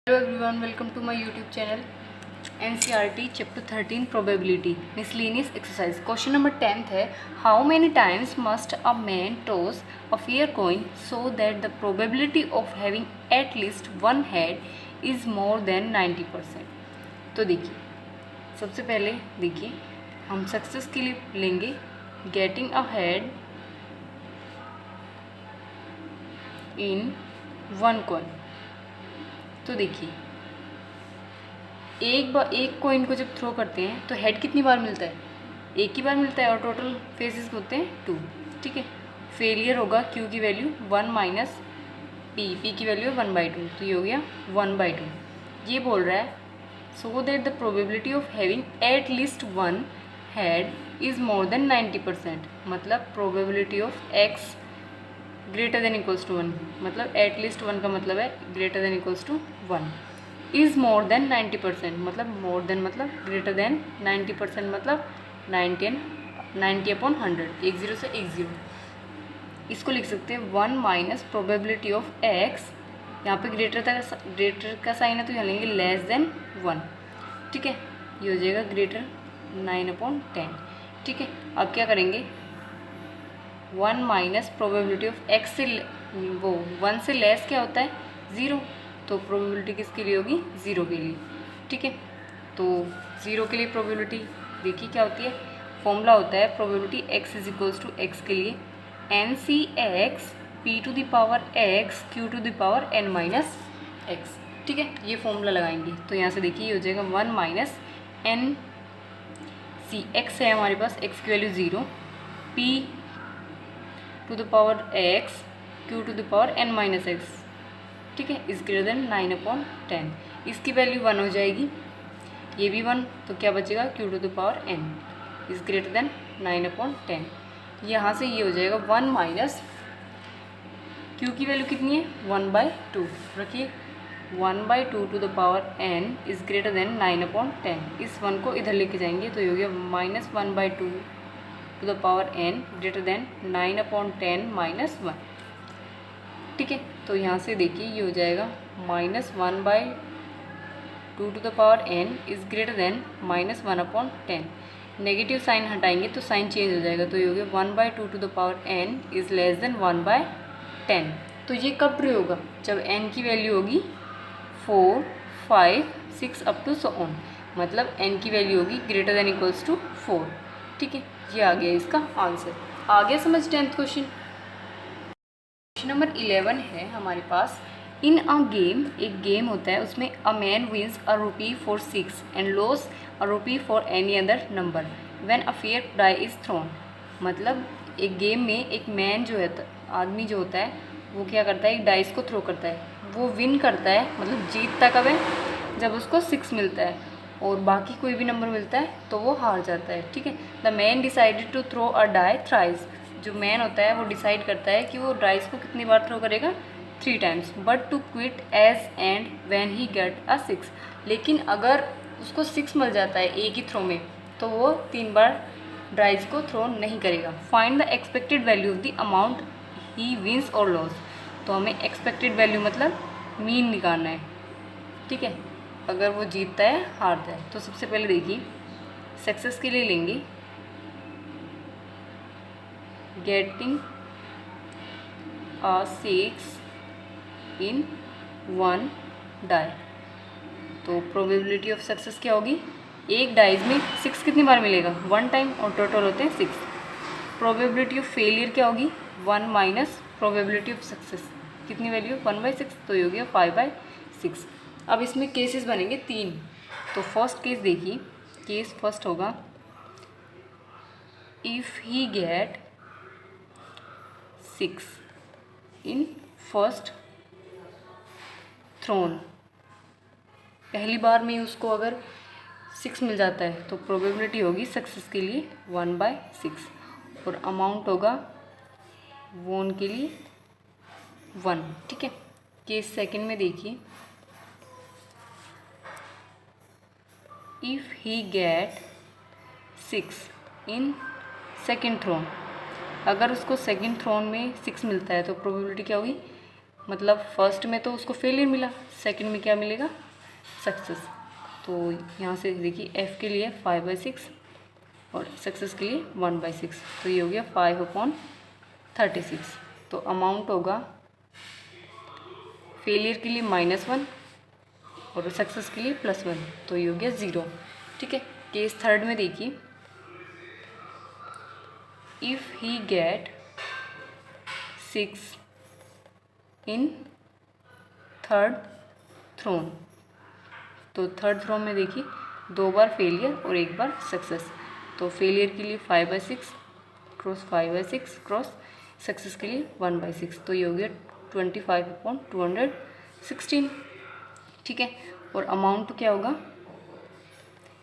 Hello everyone, welcome to my YouTube channel NCERT Chapter 13 Probability Miscellaneous Exercise. Question number 10th है How many times must a man toss a fair coin so that the probability of having at least one head is more than 90%? तो देखिए, सबसे पहले देखिए हम success के लिए लेंगे getting a head in one coin. तो देखिए एक कॉइन को जब थ्रो करते हैं तो हेड कितनी बार मिलता है? एक ही बार मिलता है और टोटल फेसेस होते हैं 2। ठीक है, फेलियर होगा क्यू की वैल्यू 1 माइनस पी की वैल्यू 1/2, तो ये हो गया 1/2। ये बोल रहा है so that the probability of having at least one head is more than 90%। मतलब probability of X greater than equals to 1, मतलब एट लीस्ट 1 का मतलब है greater than equals to 1। Is more than 90%, मतलब मोर देन मतलब greater than 90%, मतलब 90/100, 10 से 10। इसको लिख सकते हैं 1 माइनस प्रोबेबिलिटी ऑफ एक्स, यहाँ पे ग्रेटर का साइन है तो यहाँ लेंगे लेस देन 1। ठीक है, ये हो जाएगा ग्रेटर 9/10। ठीक है, अब क्या करेंगे 1 माइनस प्रोबेबिलिटी ऑफ एक्स से वो 1 से लेस क्या होता है 0, तो प्रोबेबिलिटी किसके लिए होगी 0 के लिए। ठीक है, तो 0 के लिए प्रोबेबिलिटी देखिए क्या होती है, फॉर्मूला होता है probability x is equals to X के लिए NCx p⁴x q⁴n−x। ठीक है, ये फॉर्मूला लगाएंगे तो यहाँ से देखिए ये हो जाएगा 1 माइनस NCx है हमारे पास, x की वैल्यू 0, p⁴x q⁴n−x। ठीक है, इज ग्रेटर देन 9/10। इसकी वैल्यू 1 हो जाएगी, ये भी 1, तो क्या बचेगा q⁴n इज ग्रेटर देन 9/10। यहाँ से ये हो जाएगा 1 माइनस q की वैल्यू कितनी है 1/2, रखिए 1/2n इज ग्रेटर देन 9/10। इस 1 को इधर लेके जाएंगे तो ये हो गया -1/2n ग्रेटर देन 9/10 -1। ठीक है, तो यहाँ से देखिए ये हो जाएगा -1/2n is greater than -1/10। Negative sign हटाएंगे तो साइन चेंज हो जाएगा, तो ये हो गया 1/2n इज लेस देन 1/10। तो ये कब ट्रू होगा? जब n की वैल्यू होगी 4, 5, 6 अप टू सो ऑन, मतलब n की वैल्यू होगी ग्रेटर देन इक्वल्स टू 4। ठीक है, ये आ गया इसका आंसर। आगे समझ 10th क्वेश्चन। क्वेश्चन नंबर 11 है हमारे पास। इन अ गेम, एक गेम होता है उसमें a man wins a rupee for 6 and loss a rupee for any other number when a fair die is thrown. मतलब एक गेम में एक मैन जो है, आदमी जो होता है वो क्या करता है, एक डाइस को थ्रो करता है, वो विन करता है, मतलब जीतता कब है जब उसको 6 मिलता है और बाकी कोई भी नंबर मिलता है तो वो हार जाता है। ठीक है, the man decided to throw a die thrice. जो मैन होता है वो डिसाइड करता है कि वो डाइस को कितनी बार थ्रो करेगा, 3 times, but to quit as and when he get a 6। लेकिन अगर उसको 6 मिल जाता है एक ही थ्रो में तो वो 3 बार डाइस को थ्रो नहीं करेगा। Find the expected value of the amount he wins और लॉस। तो हमें एक्सपेक्टेड वैल्यू मतलब मीन निकालना है। ठीक है, अगर वो जीतता है हारता है। तो सबसे पहले देखिए सक्सेस के लिए लेंगे गेटिंग अ 6 इन 1 डाई। तो प्रोबेबिलिटी ऑफ सक्सेस क्या होगी, एक डाइज में 6 कितनी बार मिलेगा 1 टाइम और टोटल होते हैं 6। प्रोबेबिलिटी ऑफ फेलियर क्या होगी 1 माइनस प्रोबेबिलिटी ऑफ सक्सेस, कितनी वैल्यू 1/6, तो ये हो गया 5/6। अब इसमें केसेस बनेंगे 3। तो फर्स्ट केस देखिए, केस फर्स्ट होगा if he get 6 in first thrown. पहली बार में उसको अगर 6 मिल जाता है तो प्रोबेबिलिटी होगी सक्सेस के लिए 1/6 और अमाउंट होगा वोन के लिए 1। ठीक है, केस सेकंड में देखिए if he get 6 in second thrown. अगर उसको सेकंड थ्रोन में 6 मिलता है तो प्रोबेबिलिटी क्या होगी मतलब फर्स्ट में तो उसको फेलियर मिला, सेकंड में क्या मिलेगा, सक्सेस। तो यहाँ से देखिए एफ के लिए 5/6 और सक्सेस के लिए 1/6, तो ये हो गया 5/36। तो अमाउंट होगा फेलियर के लिए -1 और सक्सेस के लिए +1, तो ये हो गया 0। ठीक है, केस थर्ड में देखिए, if he get 6 in third thrown, तो थर्ड थ्रोन में देखिए 2 बार फेलियर और 1 बार सक्सेस। तो फेलियर के लिए 5/6 क्रॉस 5/6 क्रॉस सक्सेस के लिए 1/6, तो ये हो गया 25/216। ठीक है, और अमाउंट क्या होगा,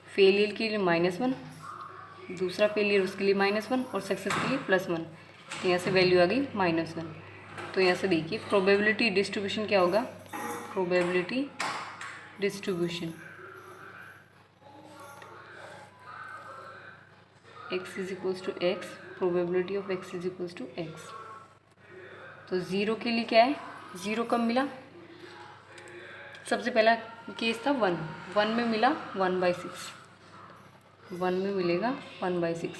फेलियर के लिए -1, दूसरा फेलियर उसके लिए -1 और सक्सेस के लिए +1, तो यहाँ से वैल्यू आ गई -1। तो यहाँ से देखिए प्रोबेबिलिटी डिस्ट्रीब्यूशन क्या होगा, probability distribution x is equals to X, probability of x is equals to X. तो 0 के लिए क्या है, 0 कब मिला, सबसे पहला केस था 1 में मिला 1/6, 1 में मिलेगा 1/6,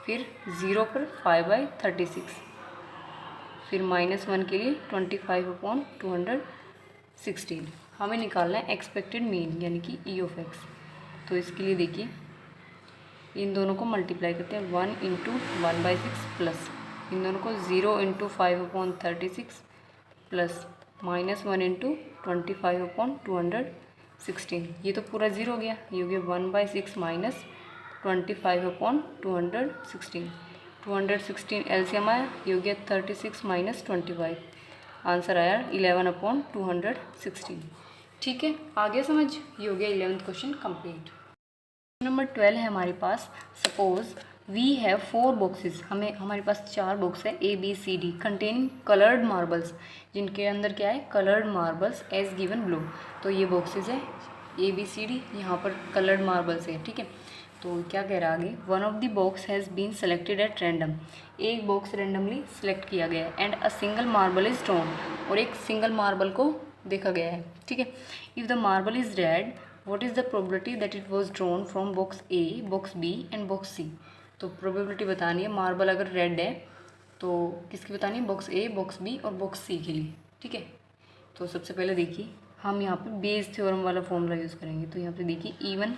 फिर 0 पर 5/36, फिर -1 के लिए 25/216। हमें निकालना है एक्सपेक्टेड मीन यानी कि ई ऑफ एक्स। तो इसके लिए देखिए इन दोनों को मल्टीप्लाई करते हैं, 1 × 1/6 प्लस इन दोनों को 0 × 5/36 प्लस -1 × 25/216। ये तो पूरा 0 हो गया, ये हो गया 1/6 माइनस 25/216, 216 एलसीएम आया, ये हो गया 36 माइनस 25, आंसर आया 11/216। ठीक है, आगे समझ, ये हो गया 11th क्वेश्चन कंप्लीट। नंबर 12 है हमारे पास, सपोज वी हैव 4 बॉक्सेस, हमारे पास 4 बॉक्स है ABCD कंटेनिंग कलर्ड मार्बल्स, जिनके अंदर क्या है, coloured marbles as given below. तो ये बॉक्सेस है ABCD, यहाँ पर कलर्ड मार्बल्स है। ठीक है, तो क्या कह रहा है आगे, one of the box has been selected at random, एक बॉक्स रैंडमली सेलेक्ट किया गया है, and a single marble is drawn, और एक सिंगल मार्बल को देखा गया है। ठीक है, if the marble is red, what is the probability that it was drawn from box A, box B and box C। तो प्रोबेबिलिटी बतानी है, मार्बल अगर रेड है तो किसकी बतानी है, बॉक्स A, बॉक्स B और बॉक्स C के लिए। ठीक है, तो सबसे पहले देखिए हम यहाँ पे बेस थ्योरम वाला फॉर्मूला यूज़ करेंगे। तो यहाँ पे देखिए E1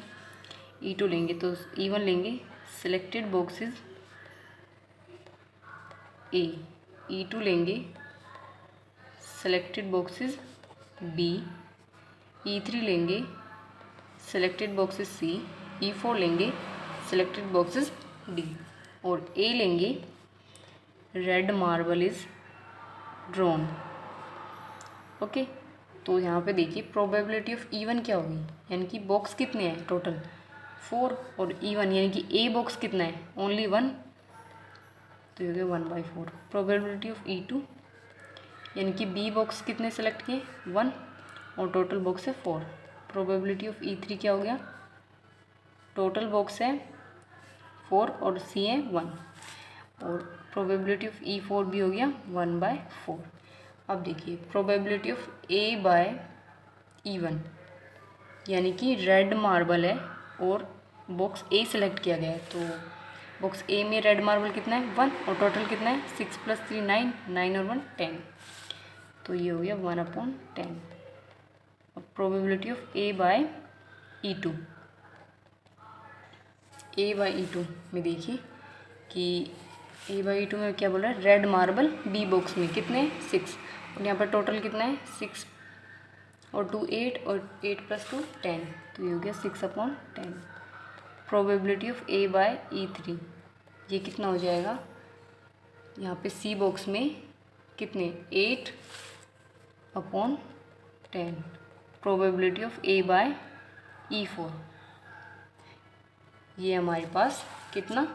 E2 लेंगे, तो E1 लेंगे सिलेक्टेड बॉक्सेस A, E2 लेंगे सेलेक्टेड बॉक्सेस B, E3 लेंगे सेलेक्टेड बॉक्सेस C, E4 लेंगे सेलेक्टेड बॉक्सेस D, और A लेंगे red marble is drawn. Okay, तो यहाँ पे देखिए प्रोबेबिलिटी ऑफ E1 क्या होगी, यानी कि बॉक्स कितने हैं टोटल 4, और E1 यानी कि A बॉक्स कितना है, ओनली 1, तो ये हो गया 1/4। प्रोबेबिलिटी ऑफ E2 यानी कि B बॉक्स कितने सेलेक्ट किए 1, और टोटल बॉक्स है 4। प्रोबेबिलिटी ऑफ E3 क्या हो गया, टोटल बॉक्स है 4 और C है 1, और प्रोबेबिलिटी ऑफ E4 भी हो गया 1/4। अब देखिए प्रोबेबिलिटी ऑफ A/E1 यानी कि रेड मार्बल है और बॉक्स A सेलेक्ट किया गया है, तो बॉक्स A में रेड मार्बल कितना है 1, और टोटल कितना है 6 + 3 9, 9 और 1 10, तो ये हो गया 1/10। और प्रोबेबिलिटी ऑफ A/E2, A/E2 में देखिए कि A/E2 में क्या बोल रहा है, रेड मार्बल B बॉक्स में कितने 6, और यहाँ पर टोटल कितना है 6 और 2 8, और 8 + 2 10, तो ये हो गया 6/10। प्रोबेबिलिटी ऑफ A/E3 ये कितना हो जाएगा, यहाँ पे C बॉक्स में कितने 8/10। प्रोबेबिलिटी ऑफ A/E4 ये हमारे पास कितना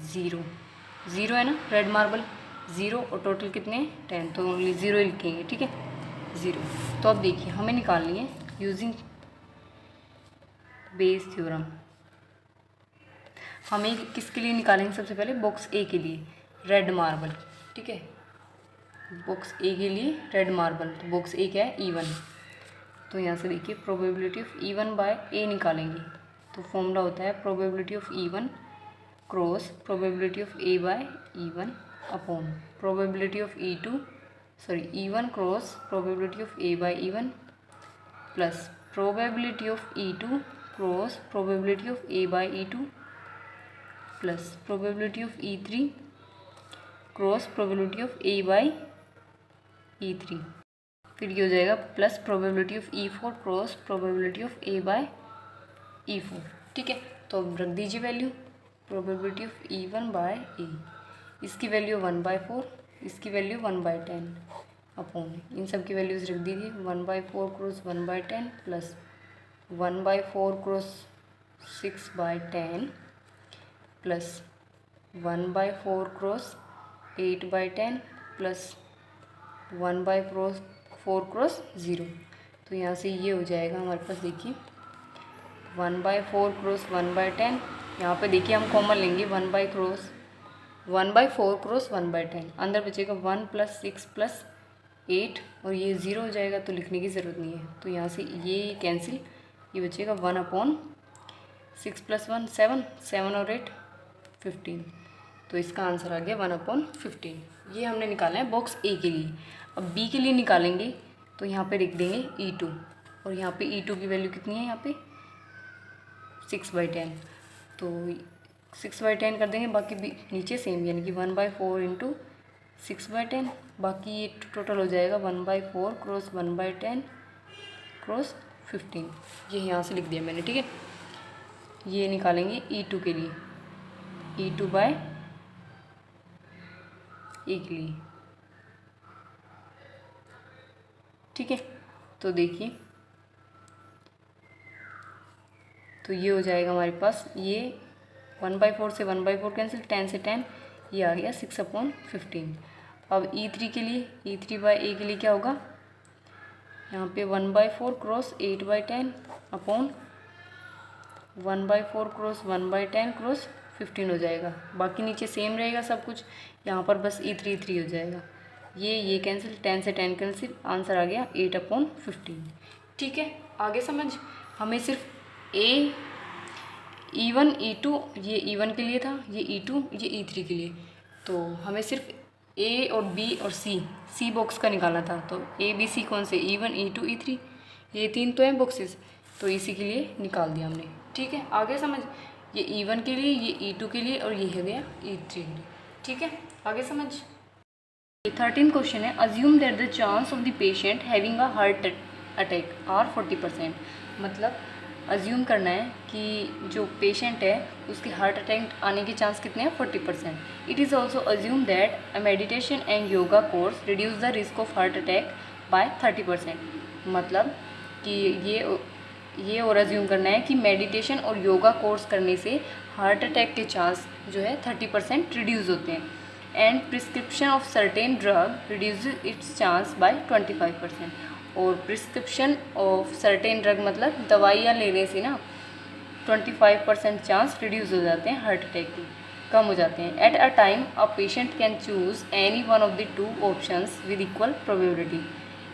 0 है ना, रेड मार्बल 0 और टोटल कितने 10, तो ओनली 0 लिखेंगे। ठीक है 0। तो अब देखिए हमें निकालनी है यूजिंग बेस थ्योरम। हमें किसके लिए निकालेंगे, सबसे पहले बॉक्स A के लिए रेड मार्बल। ठीक है, बॉक्स ए के लिए रेड मार्बल, तो बॉक्स ए क्या है E1। तो यहाँ से देखिए प्रोबेबिलिटी ऑफ E1 बाय ए निकालेंगे, तो फॉर्मूला होता है probability of E1 cross probability of A by E1 upon probability of E1 cross probability of A by E1 plus probability of E2 cross probability of A by E2 plus probability of E3 cross probability of A by E3, फिर ये हो जाएगा plus probability of E4 cross probability of A by E4। ठीक है, तो अब रख दीजिए value probability of E1 by A, इसकी वैल्यू 1/4, इसकी वैल्यू 1/10 अपॉन इन सब की वैल्यूज रख दीजिए 1/4 cross 1/10 plus 1/4 cross 6/10 plus 1/4 cross 8/10 plus 1/4 cross 0। तो यहाँ से ये हो जाएगा हमारे पास, देखिए 1/4 क्रॉस 1/10, यहाँ पे देखिए हम कॉमन लेंगे 1/4 क्रॉस 1/10, अंदर बचेगा 1 प्लस 6 प्लस 8 और ये 0 हो जाएगा, तो लिखने की ज़रूरत नहीं है। तो यहाँ से ये कैंसिल, ये बचेगा 1/6 प्लस 1 7, 7 और 8 15, तो इसका आंसर आ गया 1/15। ये हमने निकाला है बॉक्स ए के लिए। अब बी के लिए निकालेंगे तो यहाँ पे लिख देंगे E2 और यहाँ पे E2 की वैल्यू कितनी है, यहाँ पे 6/10, तो 6/10 कर देंगे, बाकी भी नीचे सेम यानी कि 1/4 इंटू 6/10, बाकी ये टोटल हो जाएगा 1/4 क्रॉस 1/10 क्रॉस 15, ये यहाँ से लिख दिया मैंने। ठीक है, ये निकालेंगे E2 के लिए, E2 बाय ए के लिए। ठीक है, तो देखिए तो ये हो जाएगा हमारे पास, ये 1/4 से 1/4 कैंसिल, 10 से 10, ये आ गया 6/15। अब E3 के लिए, E3 बाय ए के लिए क्या होगा, यहाँ पे 1/4 क्रॉस 8/10 अपॉन 1/4 क्रॉस 1/10 क्रॉस 15 हो जाएगा, बाकी नीचे सेम रहेगा सब कुछ, यहाँ पर बस E3 हो जाएगा, ये कैंसिल, 10 से 10 कैंसिल, आंसर आ गया 8/15। ठीक है, आगे समझ, हमें सिर्फ E1 E2, ये E1 के लिए था, ये E2, ये E3 के लिए, तो हमें सिर्फ ए और बी और सी बॉक्स का निकालना था। तो ए बी सी कौन से, E1 E2 E3, ये 3 तो हैं बॉक्सेस, तो इसी के लिए निकाल दिया हमने। ठीक है, आगे समझ, ये E1 के लिए, ये E2 के लिए और ये हो गया E3 के लिए। ठीक है, आगे समझ। 13 क्वेश्चन है, assume that the chance of the patient having a heart attack are 40%, मतलब अज्यूम करना है कि जो पेशेंट है उसके हार्ट अटैक आने के चांस कितने हैं, 40%। It is also assume that a meditation and yoga course reduce the risk of heart attack by 30%, मतलब कि ये और अज्यूम करना है कि मेडिटेशन और योगा कोर्स करने से हार्ट अटैक के चांस जो है 30% रिड्यूस होते हैं, and prescription of certain drug reduce it's chance by 25%, और प्रिस्क्रिप्शन ऑफ सर्टेन ड्रग मतलब दवाइयाँ लेने से ना 25% चांस रिड्यूस हो जाते हैं हार्ट अटैक के, कम हो जाते हैं। At a time a patient can choose any one of the 2 options with equal probability.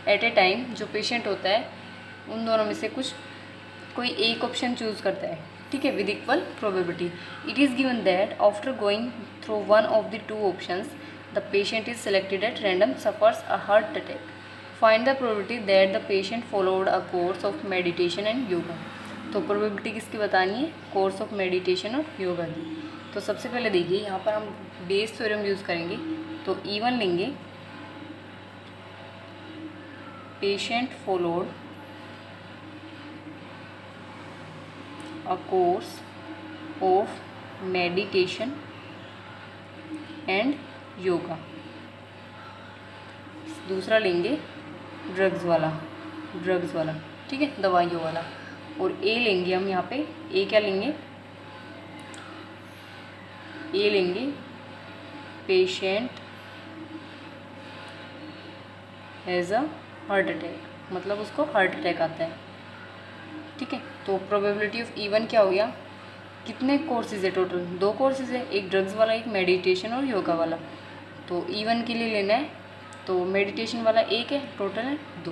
At a time जो पेशेंट होता है उन दोनों में से कोई एक ऑप्शन चूज़ करता है, ठीक है, with equal probability. It is given that after going through one of the 2 options the patient is selected at random suffers a heart attack. Find the probability that the patient followed a course of meditation and yoga. तो probability किसकी बतानी है, course of meditation और योगा की। तो सबसे पहले देखिए यहाँ पर हम बेस थ्योरम यूज़ करेंगे, तो E1 लेंगे, patient followed a course of meditation and yoga। दूसरा लेंगे ड्रग्स वाला, ठीक है, दवाइयों वाला। और ए लेंगे हम यहाँ पे, ए क्या लेंगे, ए लेंगे patient has a heart attack, मतलब उसको हार्ट अटैक आता है, ठीक है। तो प्रोबेबिलिटी ऑफ E1 क्या हो गया, कितने कोर्सेज है टोटल, 2 कोर्सेज है, एक ड्रग्स वाला एक मेडिटेशन और योगा वाला। तो E1 के लिए लेना है तो मेडिटेशन वाला एक है, टोटल है 2।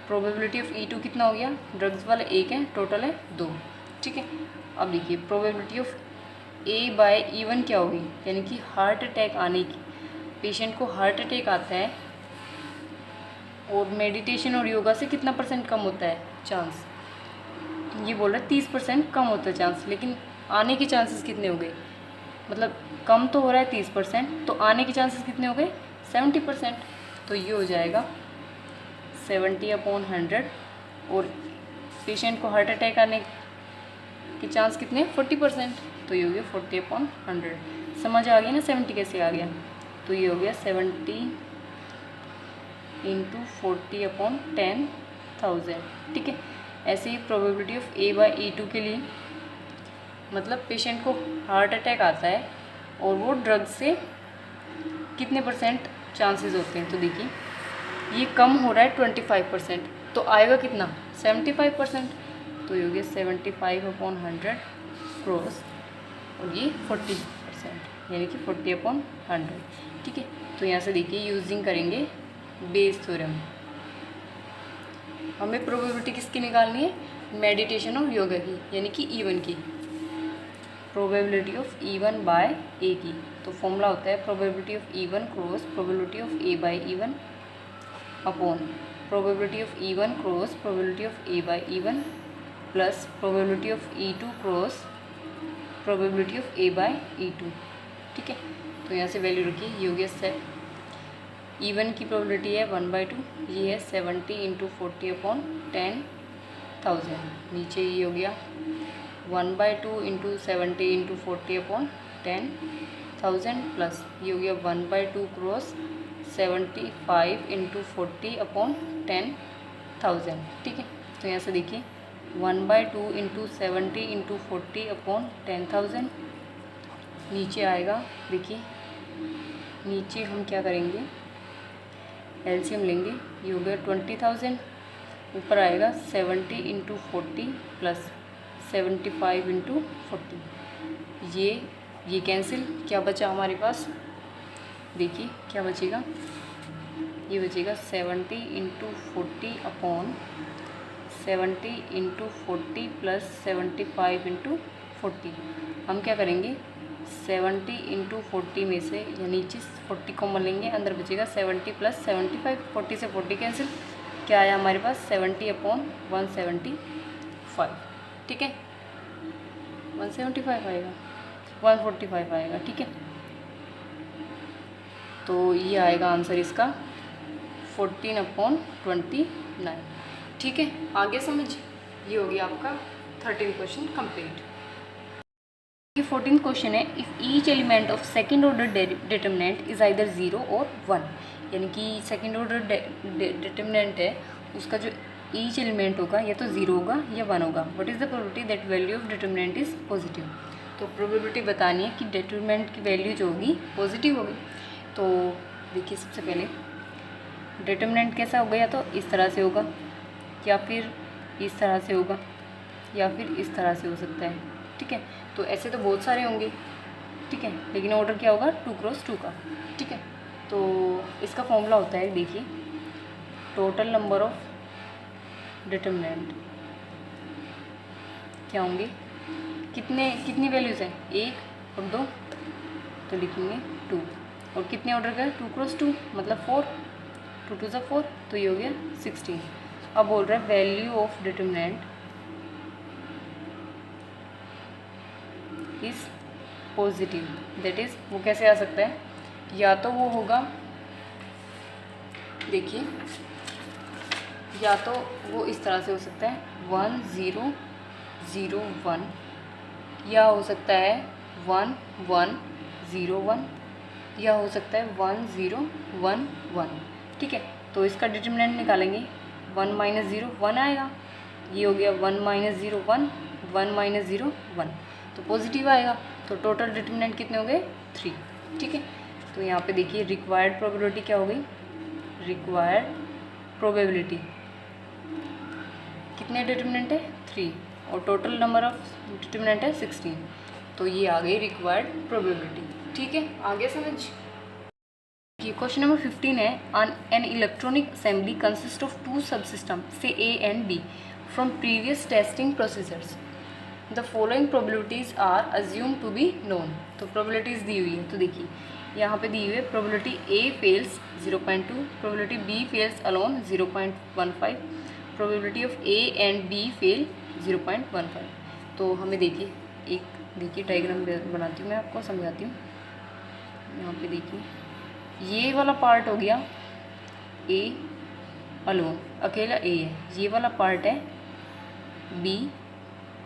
प्रोबेबिलिटी ऑफ E2 कितना हो गया, ड्रग्स वाला एक है, टोटल है 2। ठीक है, अब देखिए प्रोबेबिलिटी ऑफ A/E1 क्या होगी, यानी कि हार्ट अटैक आने की, पेशेंट को हार्ट अटैक आता है और मेडिटेशन और योगा से कितना % कम होता है चांस, ये बोल रहा है 30% कम होता है चांस, लेकिन आने के चांसेस कितने हो गए, मतलब कम तो हो रहा है 30%, तो आने के चांसेस कितने हो गए 70%। तो ये हो जाएगा 70/100 और पेशेंट को हार्ट अटैक आने के चांस कितने 40%, तो ये हो गया 40/100। समझ आ गया ना 70 कैसे आ गया, तो ये हो गया 70 × 40/10,000। ठीक है, ऐसे ही प्रोबेबिलिटी ऑफ A/E2 के लिए, मतलब पेशेंट को हार्ट अटैक आता है और वो ड्रग से कितने % चांसेस होते हैं, तो देखिए ये कम हो रहा है 25%, तो आएगा कितना 75%, तो ये हो गया 75/100 क्रॉस और ये 40%, यानी कि 40/100। ठीक है, तो यहाँ से देखिए यूजिंग करेंगे बेस थ्योरम, हमें प्रोबेबिलिटी किसकी निकालनी है, मेडिटेशन और योगा की, यानी कि E1 की, प्रोबेबिलिटी ऑफ E1/A की। तो फॉर्मूला होता है probability of E1 cross probability of A/E1 upon probability of E1 cross probability of A/E1 plus probability of E2 cross probability of A/E2। ठीक है, तो यहाँ से वैल्यू रखिए, ये हो गया E1 की प्रोबेबिलिटी है 1/2, ये है 70 × 40/10,000, नीचे ये हो गया 1/2 × 70 × 40/10,000 प्लस ये हो गया 1/2 क्रॉस 75 × 40/10,000। ठीक है, तो यहाँ से देखिए 1/2 × 70 × 40/10,000, नीचे आएगा, देखिए नीचे हम क्या करेंगे एलसीएम लेंगे, ये हो गया 20,000, ऊपर आएगा 70 × 40 प्लस 75 × 40, ये कैंसिल, क्या बचा हमारे पास, देखिए क्या बचेगा, ये बचेगा 70 × 40 प्लस 75 × 40। हम क्या करेंगे 70 × 40 में से या नीचे 40 कॉमन लेंगे, अंदर बचेगा 70 प्लस 75, 40 से 40 कैंसिल, क्या आया हमारे पास 70/175। ठीक है, 175 आएगा, 145 आएगा। ठीक है, तो ये आएगा आंसर इसका 14/29। ठीक है, आगे समझ, ये हो गया आपका 13 क्वेश्चन कंप्लीट। ये 14 क्वेश्चन है, if each element of second order determinant is either 0 और 1, यानी कि सेकेंड ऑर्डर डिटर्मिनेंट है, उसका जो ईच एलिमेंट होगा या तो 0 होगा या 1 होगा। What is the probability that value of determinant is positive, तो प्रोबेबिलिटी बतानी है कि डिटर्मिनेंट की वैल्यू जो होगी पॉजिटिव होगी। तो देखिए सबसे पहले डिटर्मिनेंट कैसा होगा, या तो इस तरह से होगा या फिर इस तरह से होगा या फिर इस तरह से हो सकता है। ठीक है, तो ऐसे तो बहुत सारे होंगे, ठीक है, लेकिन ऑर्डर क्या होगा 2x2 का। ठीक है, तो इसका फॉर्मूला होता है, देखिए टोटल नंबर ऑफ डिटर्मिनेंट क्या होंगे, कितनी वैल्यूज़ हैं 1 और 2, तो लिखेंगे 2, और कितने ऑर्डर का 2x2 मतलब 4, 2 2 4, तो ये हो गया 16। अब बोल रहा है value of determinant is positive, that is वो कैसे आ सकता है, या तो वो होगा, देखिए या तो वो इस तरह से हो सकता है 1 0 0 1, या हो सकता है 1 1 0 1, या हो सकता है 1 0 1 1। ठीक है, तो इसका डिटर्मिनेंट निकालेंगे, 1 - 0 1 आएगा, ये हो गया 1 - 0 1, 1 - 0 1, तो पॉजिटिव आएगा। तो टोटल डिटर्मिनेंट कितने हो गए 3। ठीक है, तो यहाँ पे देखिए रिक्वायर्ड प्रोबेबिलिटी क्या हो गई, रिक्वायर्ड प्रोबेबिलिटी कितने डिटर्मिनेंट है 3, और टोटल नंबर ऑफ डिटर्मिनेंट है 16, तो ये आ गई रिक्वायर्ड प्रोबेबिलिटी। ठीक है, आगे समझ, क्वेश्चन नंबर 15 है an electronic assembly consist of two subsystem से A and B from previous testing procedures the following probabilities are assume to be known. तो प्रोबेबिलिटीज दी हुई है, तो देखिए यहाँ पे दी हुई है probability A fails 0.2, probability B fails alone 0.15, probability of A and B fail 0.15। तो हमें देखिए डायग्राम बनाती हूँ, मैं आपको समझाती हूँ। यहाँ पे देखिए ये वाला पार्ट हो गया ए अलोन, अकेला ए है। ये वाला पार्ट है बी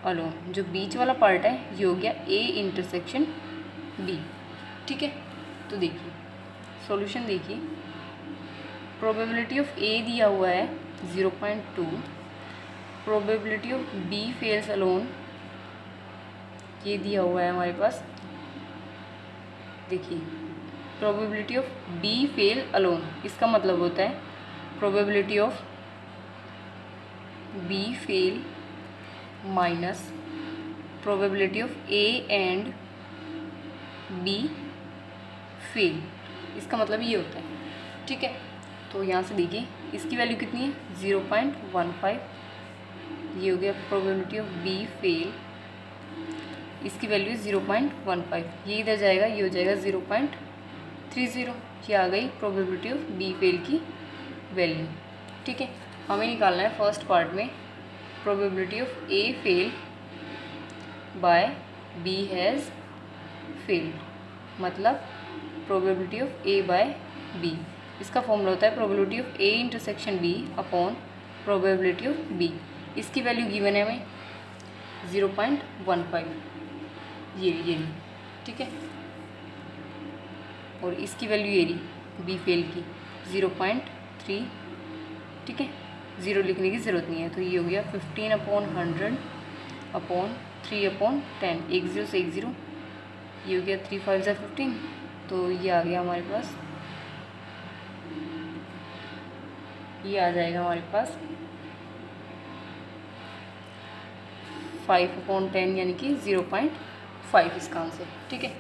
अलोन, जो बीच वाला पार्ट है ये हो गया ए इंटरसेक्शन बी। ठीक है, तो देखिए सॉल्यूशन देखिए, प्रोबेबिलिटी ऑफ ए दिया हुआ है 0.2, probability of B fails alone ये दिया हुआ है हमारे पास। देखिए probability of B fail alone, इसका मतलब होता है probability of B fail minus probability of A and B fail, इसका मतलब ये होता है। ठीक है, तो यहाँ से देखिए इसकी वैल्यू कितनी है 0.15, ये हो गया प्रोबेबिलिटी ऑफ बी फेल, इसकी वैल्यू 0.15, ये इधर जाएगा, ये हो जाएगा 0.30, ये आ गई प्रोबेबिलिटी ऑफ बी फेल की वैल्यू। ठीक है, हमें निकालना है फर्स्ट पार्ट में probability of A fail by B has failed, मतलब probability of A by B. इसका फॉर्मूला होता है probability of A intersection B upon probability of B. इसकी वैल्यू गिवन है हमें 0.15, ये ठीक है, और इसकी वैल्यू ये रही बी फेल की 0.3। ठीक है, 0 लिखने की ज़रूरत नहीं है, तो ये हो गया 15/100 अपॉन 3/10, 1 0 से 1 0, ये हो गया 3 5 ज़ा 15, तो ये आ गया हमारे पास, ये आ जाएगा हमारे पास 5/10 यानी कि 0.5 इसका आंसर। ठीक है,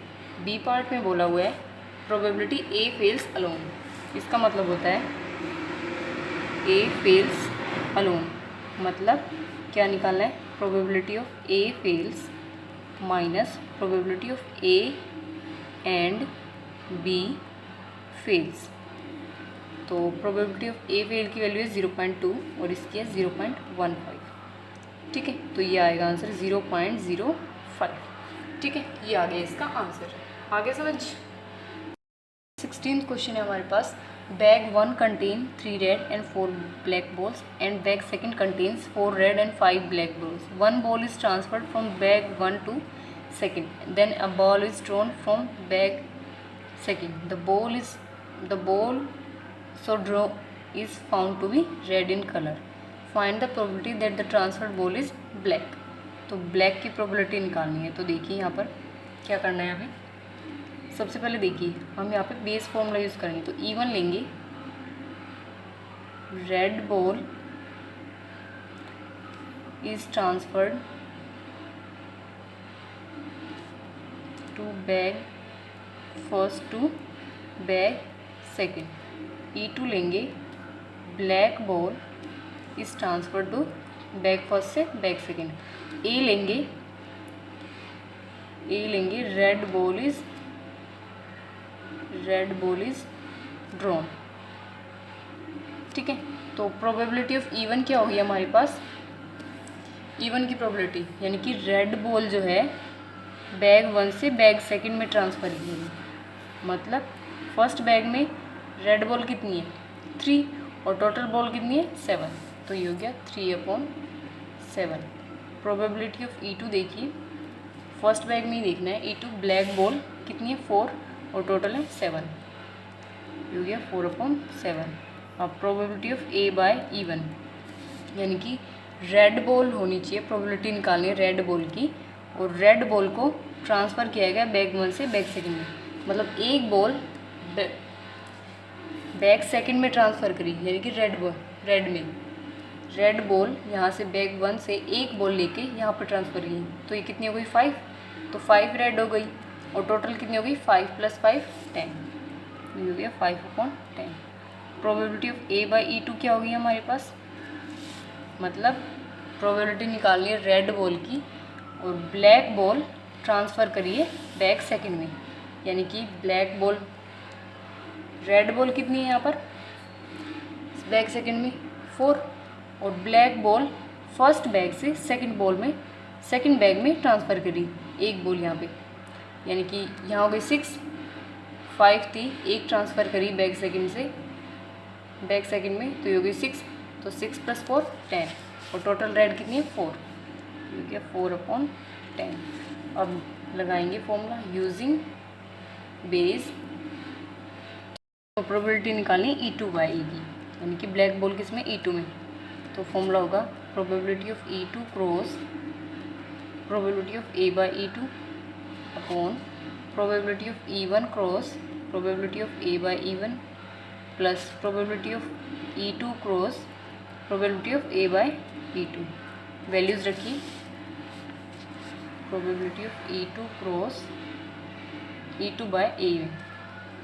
बी पार्ट में बोला हुआ है प्रोबेबिलिटी ए फेल्स अलोन, इसका मतलब होता है ए फेल्स अलोन, मतलब क्या निकालना है probability of A fails minus probability of A and B fails. तो प्रोबेबिलिटी ऑफ ए फेल की वैल्यू है 0.2 और इसकी है 0.15। ठीक है, तो ये आएगा आंसर 0.05। ठीक है, ये आ गया इसका आंसर। आगे समझ। 16th क्वेश्चन है हमारे पास, bag 1 contain 3 red and 4 black balls and bag second contains 4 red and 5 black balls. 1 ball is transferred from bag 1 to second, then a ball is drawn from bag second. The ball so drawn is found to be red in color. Find the probability that the transferred ball is black. तो black की probability निकालनी है। तो देखिए यहाँ पर क्या करना है हमें, सबसे पहले देखिए हम यहाँ पे बेस फॉर्मूला यूज़ करेंगे। तो E1 लेंगे, red ball is transferred to bag first to bag second. E2 लेंगे, black ball is transferred to bag first से बैग सेकेंड। ए लेंगे, रेड बॉल इज ड्रॉन। ठीक है, तो प्रोबेबिलिटी ऑफ E1 क्या होगी हमारे पास, E1 की प्रोबेबिलिटी यानी कि रेड बॉल जो है बैग 1 से बैग सेकेंड में ट्रांसफ़र की है, मतलब फर्स्ट बैग में रेड बॉल कितनी है 3 और टोटल बॉल कितनी है 7, तो ये हो गया 3/7। प्रोबेबिलिटी ऑफ E2 देखिए, फर्स्ट बैग में ही देखना है, E2 ब्लैक बॉल कितनी है 4 और टोटल है 7, ये हो गया 4/7। अब probability of A bye E1 यानी कि रेड बॉल होनी चाहिए, प्रोबेबिलिटी निकालनी है रेड बॉल की, और रेड बॉल को ट्रांसफ़र किया गया बैग 1 से बैग सेकेंड में, मतलब एक बॉल बैग सेकेंड में ट्रांसफ़र करी, यानी कि रेड बॉल यहाँ से बैग 1 से एक बॉल लेके यहाँ पर ट्रांसफ़र की, तो ये कितनी हो गई 5, तो 5 रेड हो गई और टोटल कितनी हो गई 5 + 5 10। तो ये हो गया 5/10। Probability of A by E two क्या होगी हमारे पास, मतलब प्रोबेबिलिटी निकालनी है रेड बॉल की और ब्लैक बॉल ट्रांसफ़र करिए बैक सेकंड में, यानी कि ब्लैक बॉल, रेड बॉल कितनी है यहाँ पर बैक सेकंड में 4, और ब्लैक बॉल फर्स्ट बैग से सेकंड बैग में ट्रांसफ़र करी एक बॉल यहाँ पे, यानी कि यहाँ हो गई 6, 5 थी, एक ट्रांसफ़र करी बैक सेकंड में, तो ये हो गई 6, तो 6 + 4 10, और टोटल रेड कितनी है 4, ये हो गया 4/10। अब लगाएंगे फॉर्मूला यूजिंग बेस, तो प्रोबेबिलिटी निकालनी E2 बाई E की, यानी कि ब्लैक बॉल किस में E2 में, तो फॉर्मूला होगा probability of E2 cross probability of A by E2 upon probability of E1 cross probability of A by E1 plus probability of E2 cross probability of A by E2। Values रखिए, probability of E2 cross E2 by A में,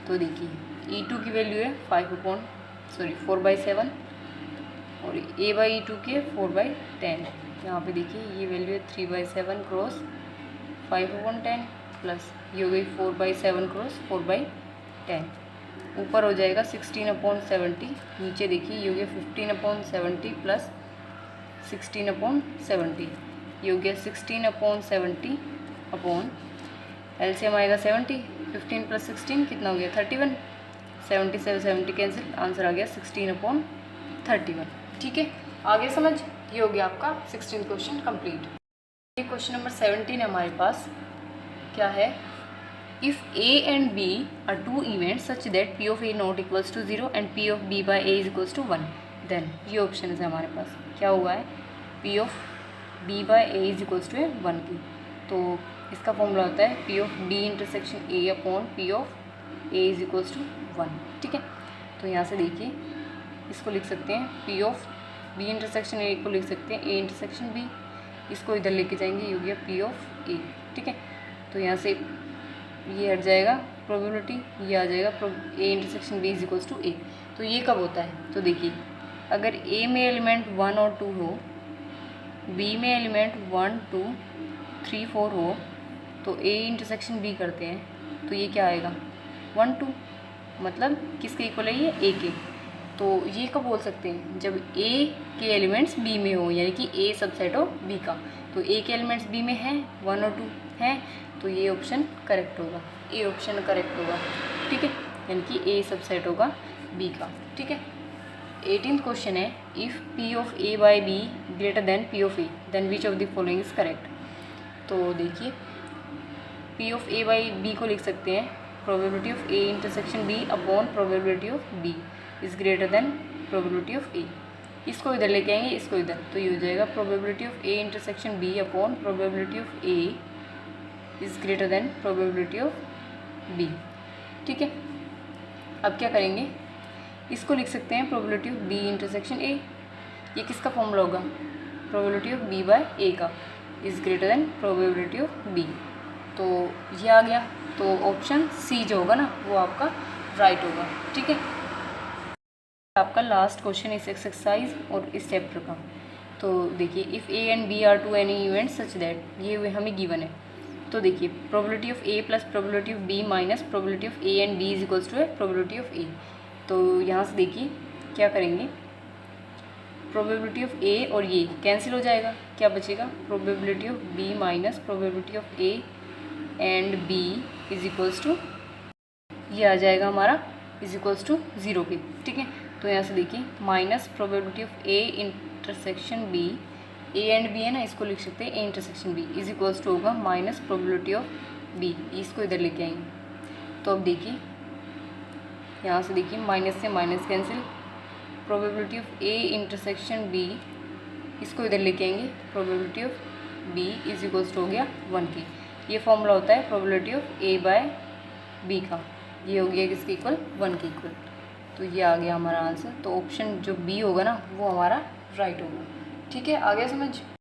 तो देखिए E2 की value है 4/7 और A by E2 की 4/10। यहाँ पे देखिए ये वैल्यू है 3/7 क्रॉस 5/10 प्लस ये हो गई 4/7 क्रॉस 4/10, ऊपर हो जाएगा 16/70, नीचे देखिए ये हो गया 15/70 प्लस 16/70, ये हो गया 16/70 अपॉन एलसीएम आएगा 70, 15 + 16 कितना हो गया 31, 70 से 70 कैंसिल, आंसर आ गया 16/31। ठीक है, आगे समझ, ये हो गया आपका 16 क्वेश्चन कंप्लीट। ये क्वेश्चन नंबर 17 है हमारे पास, क्या है, if A and B are two events such that P of A not equals to 0 and P of B by A is equals to 1, then ये ऑप्शन है हमारे पास, क्या हुआ है P of B by A is equals to 1 की, तो इसका formula होता है P of B intersection A upon P of A is equals to 1। ठीक है, तो यहाँ से देखिए इसको लिख सकते हैं P of B intersection A को लिख सकते हैं A इंटरसेक्शन B, इसको इधर लेके जाएंगे, ये हो गया P of A। ठीक है, तो यहाँ से ये हट जाएगा प्रोबेबिलिटी, ये आ जाएगा A intersection B is equals to A। तो ये कब होता है, तो देखिए अगर A में एलिमेंट 1 और 2 हो, B में एलिमेंट 1 2 3 4 हो, तो A इंटरसेक्शन B करते हैं, तो ये क्या आएगा 1 2, मतलब किसके इक्वल है ये A के। तो ये कब बोल सकते हैं, जब A के एलिमेंट्स B में हो, यानी कि A सबसेट हो B का, तो A के एलिमेंट्स B में हैं 1 और 2 हैं, तो ये ऑप्शन करेक्ट होगा, ए ऑप्शन करेक्ट होगा। ठीक है, यानी कि ए सबसेट होगा बी का। ठीक है, 18th क्वेश्चन है, if P of A by B greater than P of A then which of the following is correct. तो देखिए P of A by B को लिख सकते हैं probability of A intersection B upon probability of B is greater than probability of A. इसको इधर लेके आएंगे, इसको इधर, तो ये हो जाएगा probability of A intersection B upon probability of A is greater than probability of B. ठीक है, अब क्या करेंगे, इसको लिख सकते हैं probability of B intersection A, ये किसका फॉर्मूला होगा probability of B by A का is greater than probability of B. तो ये आ गया, तो ऑप्शन सी जो होगा ना वो आपका राइट होगा। ठीक है, आपका लास्ट क्वेश्चन इस एक्सरसाइज और इस चैप्टर का। तो देखिए if A and B are two any event such that, ये हमें गिवन है, तो देखिए probability of A plus probability of B minus probability of A and B is equals to probability of A. तो यहाँ से देखिए क्या करेंगे, प्रोबेबिलिटी ऑफ ए और ये कैंसिल हो जाएगा, क्या बचेगा probability of B minus probability of A and B is equals to, ये आ जाएगा हमारा इज इक्वल्स टू 0 के। ठीक है, तो यहाँ से देखिए minus probability of A intersection B, A and B है ना, इसको लिख सकते हैं A intersection B is equals to होगा माइनस प्रोबेबिलिटी ऑफ बी, इसको इधर लेके आएंगे। तो अब देखिए यहाँ से देखिए माइनस से minus cancel, probability of A intersection B, इसको इधर लेके आएंगे, probability of B is equals to हो गया 1 की। ये फॉर्मूला होता है probability of A by B का, ये हो गया किसके इक्वल 1 के इक्वल। तो ये आ गया हमारा आंसर, तो ऑप्शन जो बी होगा ना वो हमारा राइट होगा। ठीक है, आ गया समझ।